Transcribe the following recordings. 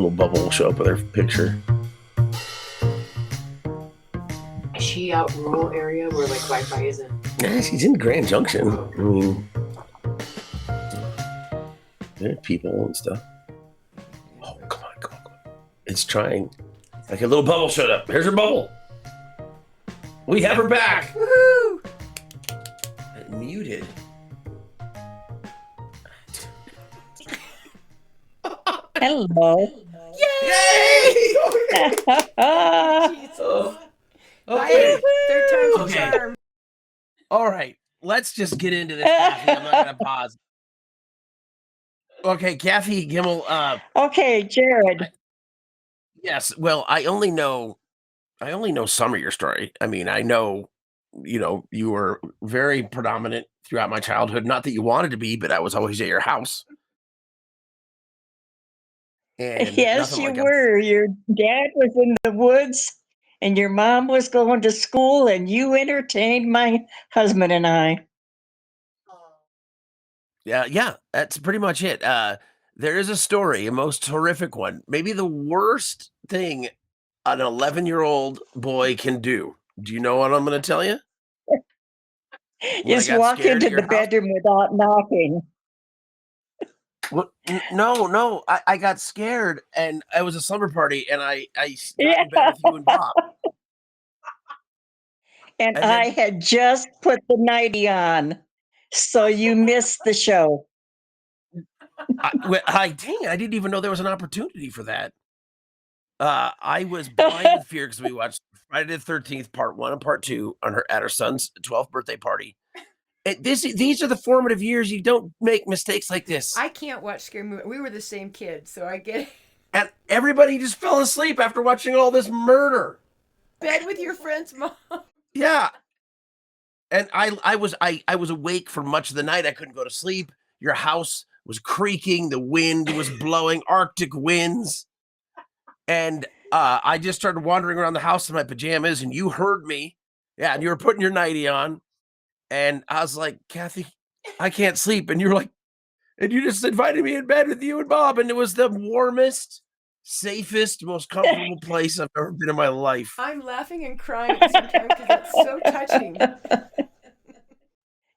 little bubble will show up with her picture. Is she out rural area where like Wi-Fi isn't? Yeah, she's in Grand Junction. I mean, there are people and stuff. Oh, come on. It's trying. Like a little bubble showed up. Here's her bubble. We have her back. Woohoo! Muted. Hello. Yay! Okay. Third time's a Okay. charm. All right. Let's just get into this, Kathy. I'm not going to pause. Okay, Kathy Gimmel. Okay, Jared. Yes. Well, I only know some of your story. I mean, I know, you were very predominant throughout my childhood. Not that you wanted to be, but I was always at your house. And Yes, nothing you like were. Your dad was in the woods and your mom was going to school and you entertained my husband and I. Yeah, that's pretty much it. There is a story, a most horrific one, maybe the worst thing an 11-year-old boy can do. Do you know what I'm going to tell you? When I Just got walk scared into at your the house? bedroom without knocking. No. I got scared, and it was a slumber party, and I got Yeah. in bed with you and Bob. And And I then, had just put the nightie on. So you missed the show. I didn't even know there was an opportunity for that. I was blind with fear because we watched Friday the 13th, part 1 and part 2 at her son's 12th birthday party. These are the formative years. You don't make mistakes like this. I can't watch scary movies. We were the same kids, so I get it. And everybody just fell asleep after watching all this murder. Bed with your friend's mom. Yeah. And I was awake for much of the night. I couldn't go to sleep. Your house was creaking. The wind was blowing, Arctic winds. And I just started wandering around the house in my pajamas, and you heard me. Yeah, and you were putting your nightie on. And I was like, Kathy, I can't sleep. And you're like, and you just invited me in bed with you and Bob. And it was the warmest, safest, most comfortable place I've ever been in my life. I'm laughing and crying at the same time because that's so touching.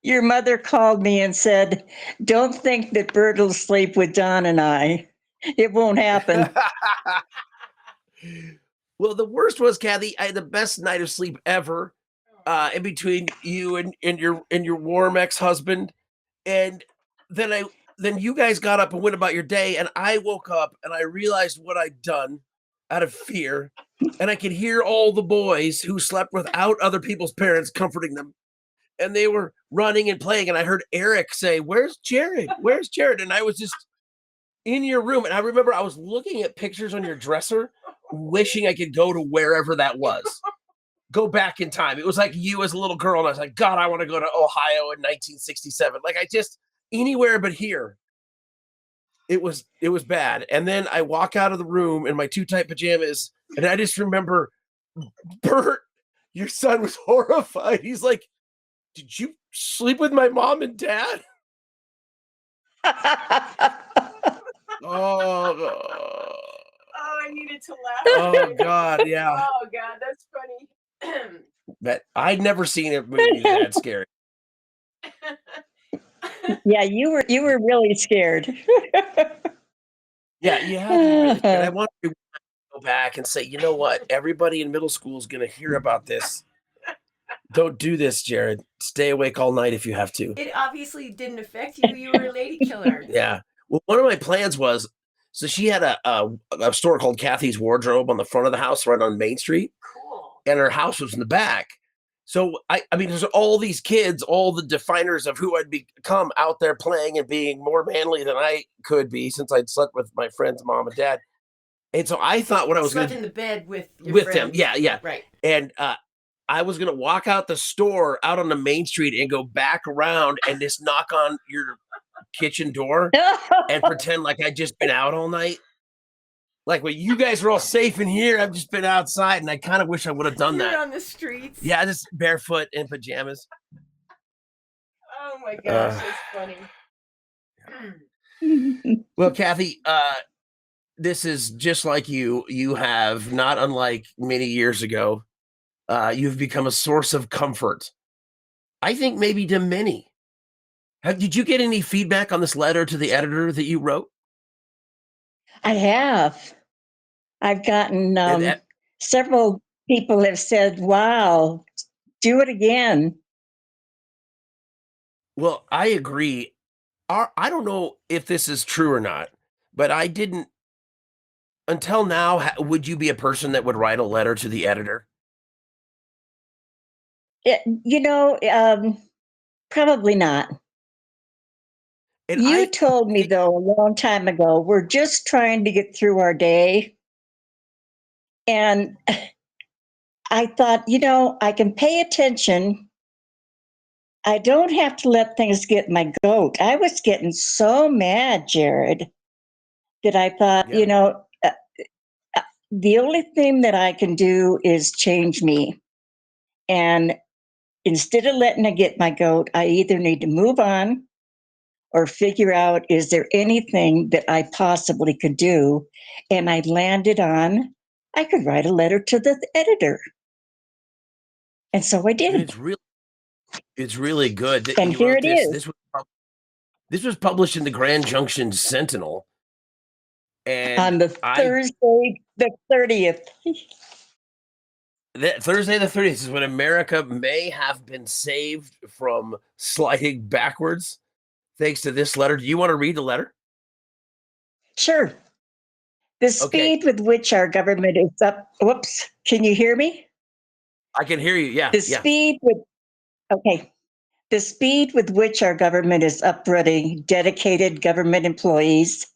Your mother called me and said, "Don't think that Bert will sleep with Don and I. It won't happen." Well, the worst was, Kathy, I had the best night of sleep ever. In between you and your warm ex-husband. And then you guys got up and went about your day, and I woke up and I realized what I'd done out of fear. And I could hear all the boys who slept without other people's parents comforting them. And they were running and playing. And I heard Eric say, "Where's Jared? Where's Jared?" And I was just in your room. And I remember I was looking at pictures on your dresser, wishing I could go to wherever that was. Go back in time. It was like you as a little girl, and I was like, God, I want to go to Ohio in 1967. Like, I just anywhere but here. It was bad. And then I walk out of the room in my too tight pajamas, and I just remember Bert, your son, was horrified. He's like, "Did you sleep with my mom and dad?" Oh, Oh, I needed to laugh. oh God, yeah. Oh God, that's funny. That I'd never seen a movie that scary. Yeah, you were really scared. Yeah, you had to be really scared. I want to go back and say, you know what? Everybody in middle school is going to hear about this. Don't do this, Jared. Stay awake all night if you have to. It obviously didn't affect you. You were a lady killer. Yeah. Well, one of my plans was, so she had a store called Kathy's Wardrobe on the front of the house right on Main Street, Cool. and her house was in the back. So I mean, there's all these kids, all the definers of who I'd become out there playing and being more manly than I could be since I'd slept with my friend's mom and dad. And so I thought what I was going Slept to in the bed with your with friends. them. Yeah. Right. And I was going to walk out the store out on the main street and go back around and just knock on your kitchen door and pretend like I'd just been out all night. Like, well, you guys are all safe in here. I've just been outside, and I kind of wish I would have done You're that. on the streets. Yeah, just barefoot in pajamas. Oh my gosh, that's funny. Well, Kathy, this is just like you. You have, not unlike many years ago, you've become a source of comfort. I think maybe to many. Did you get any feedback on this letter to the editor that you wrote? I have. I've gotten And, several people have said, wow, do it again. well, I agree. I don't know if this is true or not, but I didn't until now. Would you be a person that would write a letter to the editor? You know, probably not. And You I told me, think, though, a long time ago, we're just trying to get through our day. And I thought, I can pay attention. I don't have to let things get my goat. I was getting so mad, Jared, that I thought, yeah, the only thing that I can do is change me. And instead of letting it get my goat, I either need to move on or figure out, is there anything that I possibly could do? And I landed on, I could write a letter to the editor. And so I and did. it's really good that And you here wrote it this. is This was published in the Grand Junction Sentinel, and on the Thursday, the 30th. Thursday the 30th is when America may have been saved from sliding backwards, thanks to this letter. Do you want to read the letter? Sure. The Okay, speed with which our government is up. Whoops. Can you hear me? I can hear you. Yeah, The yeah. speed with, okay. The speed with which our government is uprooting dedicated government employees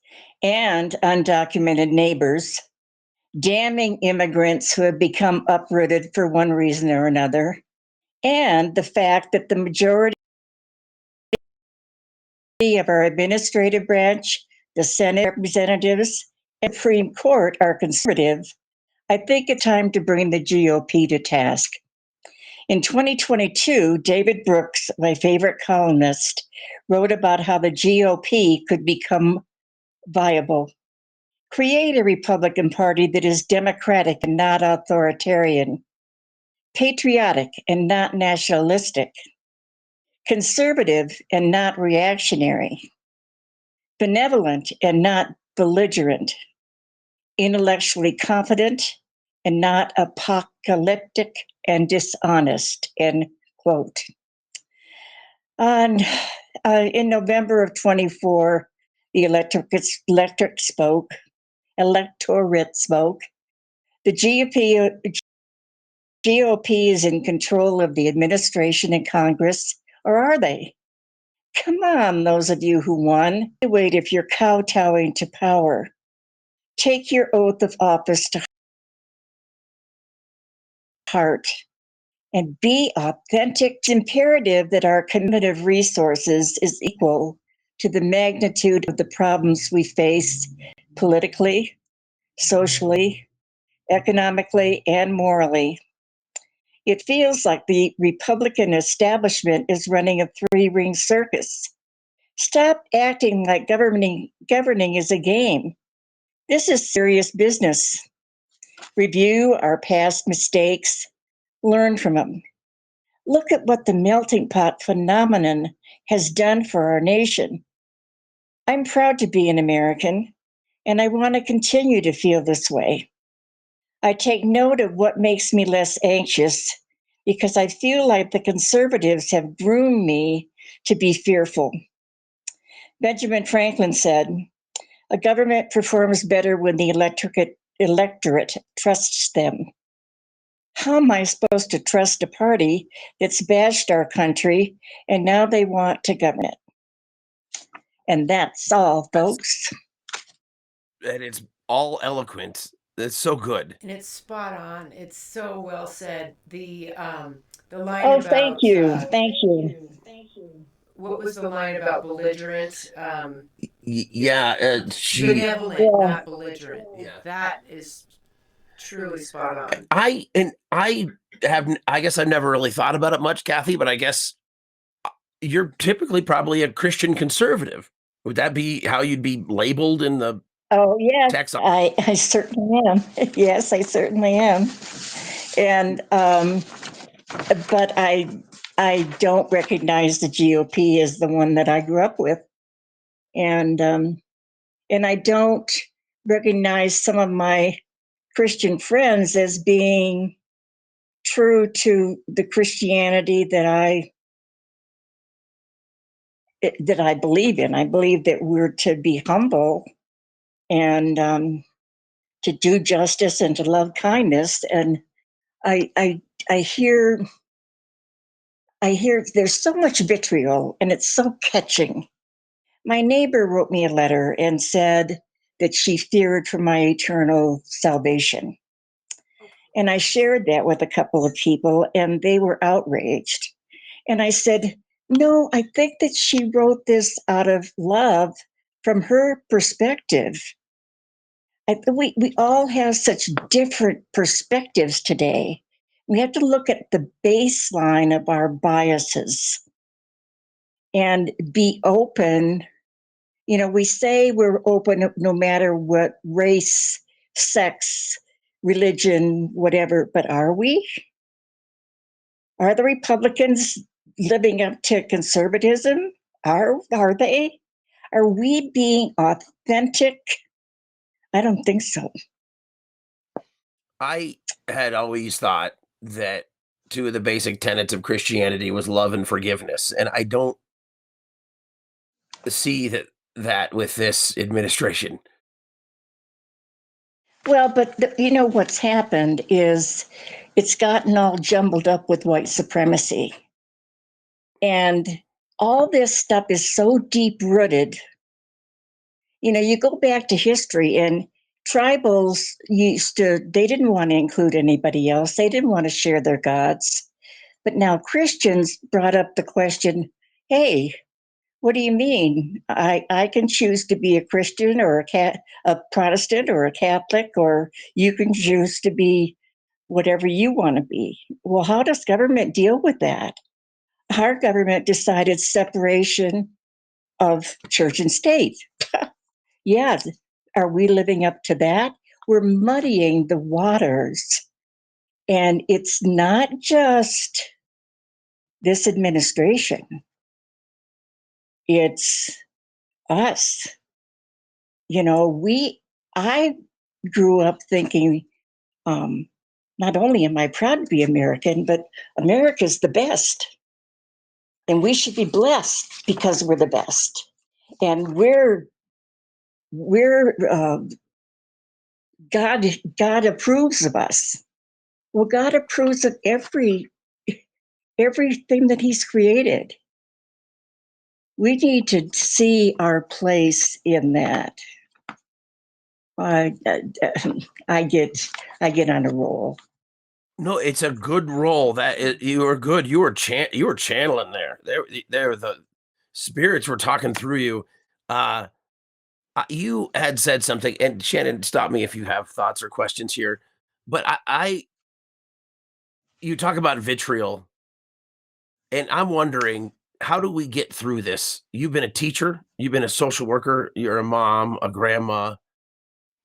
and undocumented neighbors, damning immigrants who have become uprooted for one reason or another, and the fact that the majority of our administrative branch, the Senate representatives, and Supreme Court are conservative, I think it's time to bring the GOP to task. In 2022, David Brooks, my favorite columnist, wrote about how the GOP could become viable. Create a Republican Party that is democratic and not authoritarian, patriotic and not nationalistic, conservative and not reactionary, benevolent and not belligerent, intellectually confident and not apocalyptic and dishonest, end quote. On, in November of 24, the electorate spoke. The GOP is in control of the administration and Congress, or are they? Come on, those of you who won. Wait, if you're kowtowing to power, take your oath of office to heart and be authentic. It's imperative that our commitment of resources is equal to the magnitude of the problems we face politically, socially, economically, and morally. It feels like the Republican establishment is running a three-ring circus. Stop acting like governing is a game. This is serious business. Review our past mistakes, learn from them. Look at what the melting pot phenomenon has done for our nation. I'm proud to be an American, and I want to continue to feel this way. I take note of what makes me less anxious because I feel like the conservatives have groomed me to be fearful. Benjamin Franklin said, a government performs better when the electorate trusts them. How am I supposed to trust a party that's bashed our country and now they want to govern it? And that's all, folks. And it's all eloquent. It's so good. And it's spot on. It's so well said. The line Oh, thank about you. Thank you. what was the line about belligerent? Yeah, she. Benevolent, Yeah. not belligerent. Yeah, That is truly spot on. I guess I've never really thought about it much, Kathy. But I guess you're typically probably a Christian conservative. Would that be how you'd be labeled in the Oh, yes, Text on. I certainly am. Yes, I certainly am. And but I don't recognize the GOP as the one that I grew up with, and I don't recognize some of my Christian friends as being true to the Christianity that I believe in. I believe that we're to be humble and to do justice and to love kindness. And I I I hear there's so much vitriol and it's so catching. My neighbor wrote me a letter and said that she feared for my eternal salvation. And I shared that with a couple of people and they were outraged. And I said, no, I think that she wrote this out of love from her perspective. We all have such different perspectives today. We have to look at the baseline of our biases and be open. You know, we say we're open no matter what race, sex, religion, whatever, but are we? Are the Republicans living up to conservatism? Are they? Are we being authentic? I don't think so. I had always thought that two of the basic tenets of Christianity was love and forgiveness, and I don't see that with this administration. Well, but you know what's happened is it's gotten all jumbled up with white supremacy. And all this stuff is so deep rooted. You know, you go back to history and tribals they didn't want to include anybody else, they didn't want to share their gods. But now Christians brought up the question, hey, what do you mean? I can choose to be a Christian or a Protestant or a Catholic, or you can choose to be whatever you want to be. Well, how does government deal with that? Our government decided separation of church and state. Yeah, are we living up to that? We're muddying the waters. And it's not just this administration, it's us. You know, I grew up thinking, um, not only am I proud to be American, but America's the best. And we should be blessed because we're the best. And we're God approves of us. Well, God approves of everything that He's created. We need to see our place in that. I, I get I get on a roll. No, it's a good role. You were good. You were channeling there. There the spirits were talking through you. Uh, you had said something, and Shannon, stop me if you have thoughts or questions here. But you talk about vitriol, and I'm wondering, how do we get through this? You've been a teacher, you've been a social worker, you're a mom, a grandma,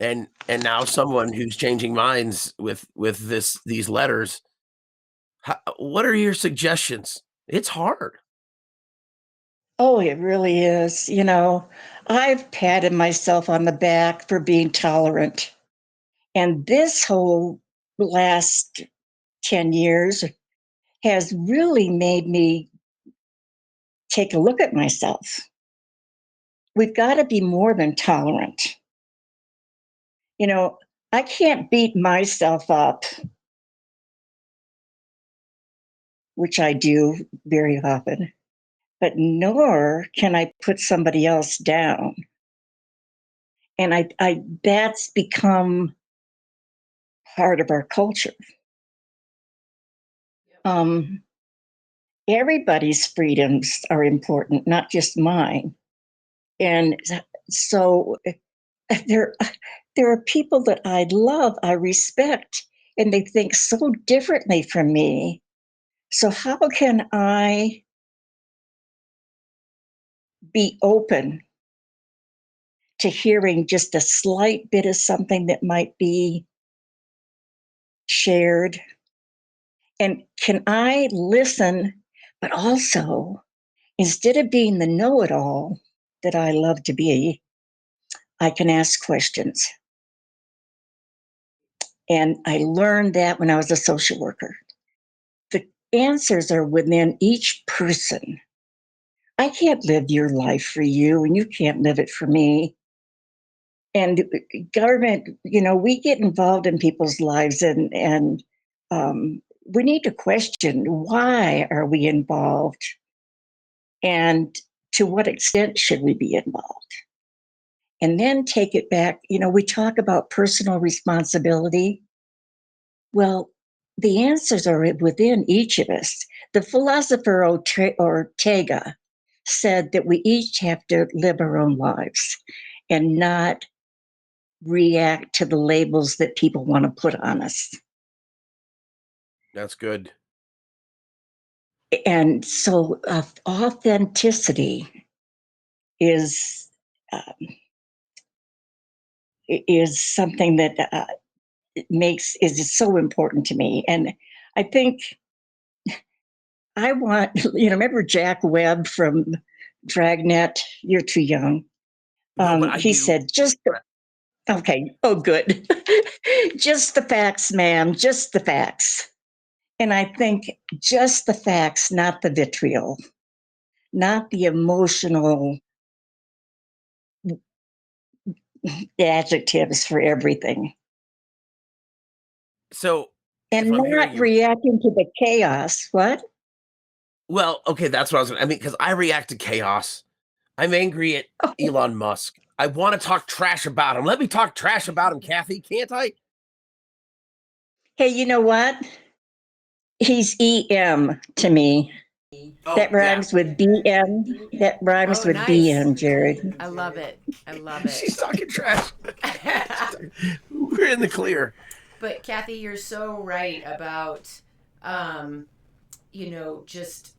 and now someone who's changing minds with these letters. What are your suggestions? It's hard. Oh, it really is. You know, I've patted myself on the back for being tolerant. And this whole last 10 years has really made me take a look at myself. We've got to be more than tolerant. You know, I can't beat myself up, which I do very often, but nor can I put somebody else down. And I that's become part of our culture. Um, Everybody's freedoms are important, not just mine. And so there, there are people that I love, I respect, and they think so differently from me. So how can I be open to hearing just a slight bit of something that might be shared? And can I listen, but also, instead of being the know it all that I love to be, I can ask questions. And I learned that when I was a social worker. The answers are within each person. I can't live your life for you, and you can't live it for me. And government, we get involved in people's lives, and we need to question, why are we involved, and to what extent should we be involved? And then take it back. We talk about personal responsibility. Well, the answers are within each of us. The philosopher Ortega said that we each have to live our own lives and not react to the labels that people want to put on us. That's good. And so authenticity is something that is so important to me. And I think I want, remember Jack Webb from Dragnet? You're too young. No, but I He do. said, okay, oh, good. Just the facts, ma'am, just the facts. And I think just the facts, not the vitriol, not the emotional adjectives for everything. So, And if I'm not hearing you, reacting to the chaos. What? well, okay, that's what I was gonna. I mean, because I react to chaos. I'm angry at Elon Musk. I want to talk trash about him. Let me talk trash about him, Kathy. Can't I? Hey, you know what? He's EM to me. Oh, That rhymes with BM. That rhymes Oh, with nice. BM, Jared. I love it. I love it. She's talking trash. We're in the clear. But Kathy, you're so right about, just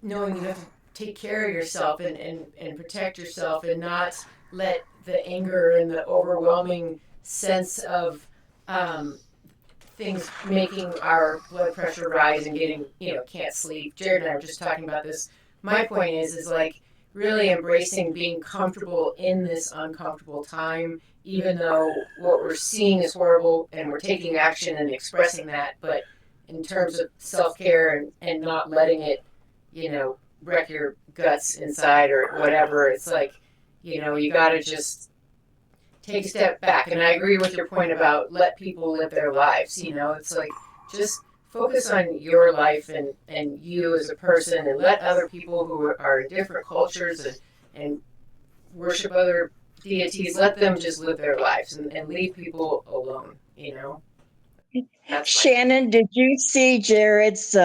knowing you have to take care of yourself and protect yourself and not let the anger and the overwhelming sense of things making our blood pressure rise and getting, can't sleep. Jared and I were just talking about this. My point is like really embracing being comfortable in this uncomfortable time, even though what we're seeing is horrible and we're taking action and expressing that. But in terms of self care and not letting it, wreck your guts inside or whatever, it's like, you got to just take a step back. And I agree with your point about let people live their lives. It's like just focus on your life and you as a person, and let other people who are in different cultures and worship other deities, let them just live their lives and leave people alone. Shannon, did you see Jared's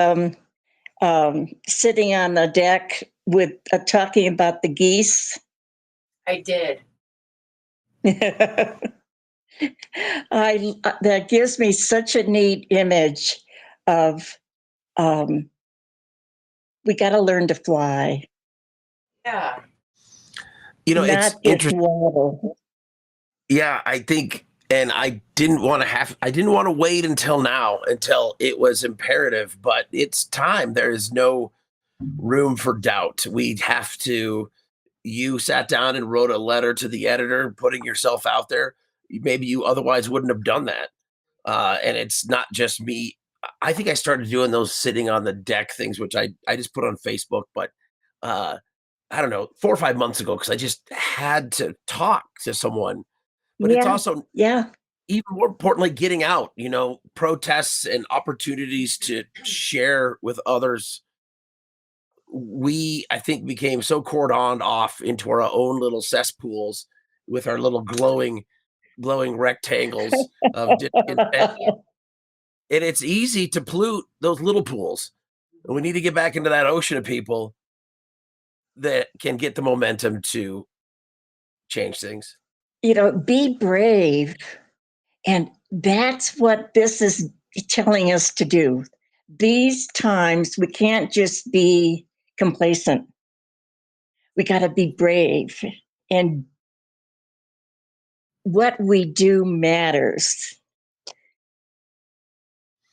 sitting on the deck with talking about the geese? I did. That gives me such a neat image of we got to learn to fly. Yeah. It's not just interesting. waddle. Yeah, I think, and I didn't want to wait until it was imperative, but it's time. There is no room for doubt. You sat down and wrote a letter to the editor, putting yourself out there. Maybe you otherwise wouldn't have done that. And it's not just me. I think I started doing those sitting on the deck things, which I just put on Facebook, but uh, I don't know, 4 or 5 months ago, because I just had to talk to someone. But it's Yeah, also yeah. even more importantly, getting out, protests and opportunities to share with others. I think, became so cordoned off into our own little cesspools with our little glowing rectangles of discontent. And it's easy to pollute those little pools. And we need to get back into that ocean of people that can get the momentum to change things. Be brave. And that's what this is telling us to do. These times, we can't just be complacent. We got to be brave and what we do matters.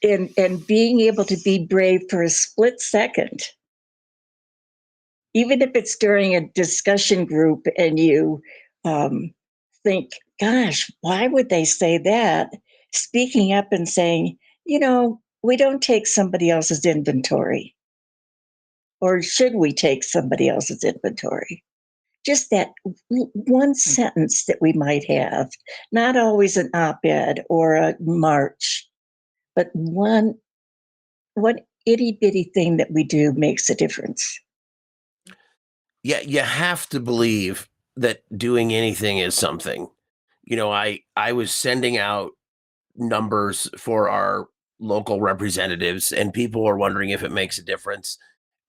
And being able to be brave for a split second, even if it's during a discussion group and you think, gosh, why would they say that? Speaking up and saying, we don't take somebody else's inventory. Or should we take somebody else's inventory? Just that one sentence that we might have, not always an op-ed or a march, but one itty bitty thing that we do makes a difference. Yeah, you have to believe that doing anything is something. I was sending out numbers for our local representatives, and people were wondering if it makes a difference.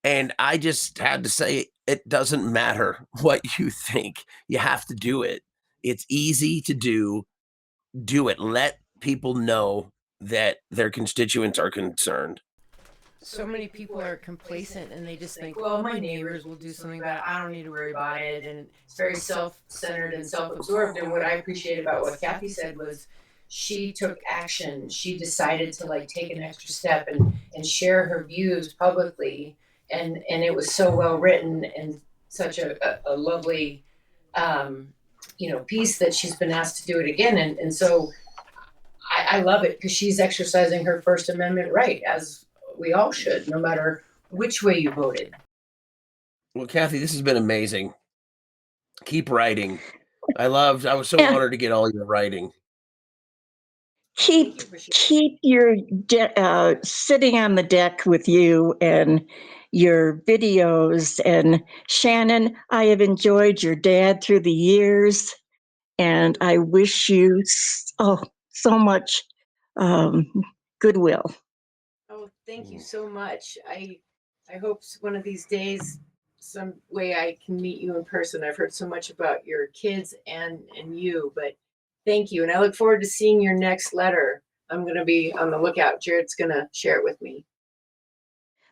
And I just had to say, it doesn't matter what you think. You have to do it. It's easy to do. Do it. Let people know that their constituents are concerned. So many people are complacent and they just think, well, my neighbors will do something about it. I don't need to worry about it. And it's very self-centered and self-absorbed. And what I appreciate about what Kathy said was she took action. She decided to like take an extra step and share her views publicly. And it was so well written and such a lovely, piece that she's been asked to do it again. And so I love it because she's exercising her First Amendment right, as we all should, no matter which way you voted. Well, Kathy, this has been amazing. Keep writing. I was so honored to get all your writing. Keep your sitting on the deck with you and your videos. And Shannon, I have enjoyed your dad through the years, and I wish you so much goodwill. Oh, thank you so much. I hope one of these days, some way I can meet you in person. I've heard so much about your kids and you, but thank you. And I look forward to seeing your next letter. I'm going to be on the lookout. Jared's going to share it with me.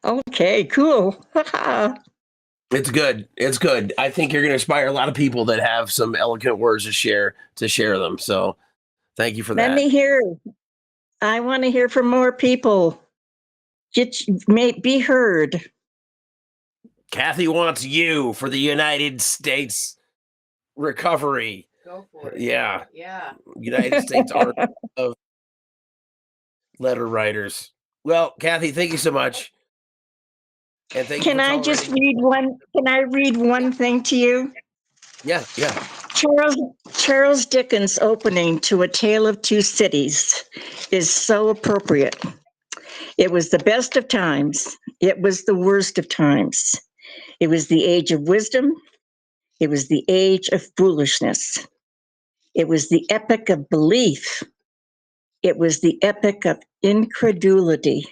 Okay, cool. It's good. It's good. I think you're going to inspire a lot of people that have some eloquent words to share them. So thank you for that. Let me hear. I want to hear from more people. Be heard. Kathy wants you for the United States recovery. Go for it. Yeah. Yeah. United States Art of Letter Writers. Well, Kathy, thank you so much. And thank you Can for I just tolerating. read one? Can I read one thing to you? Yeah. Charles Dickens' opening to A Tale of Two Cities is so appropriate. It was the best of times. It was the worst of times. It was the age of wisdom. It was the age of foolishness. It was the epoch of belief. It was the epoch of incredulity.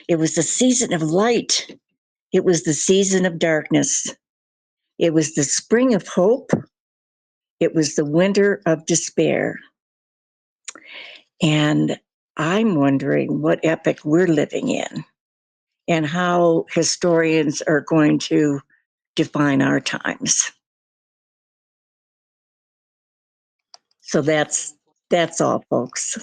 It was the season of light. It was the season of darkness. It was the spring of hope. It was the winter of despair. And I'm wondering what epoch we're living in and how historians are going to define our times. So that's all, folks.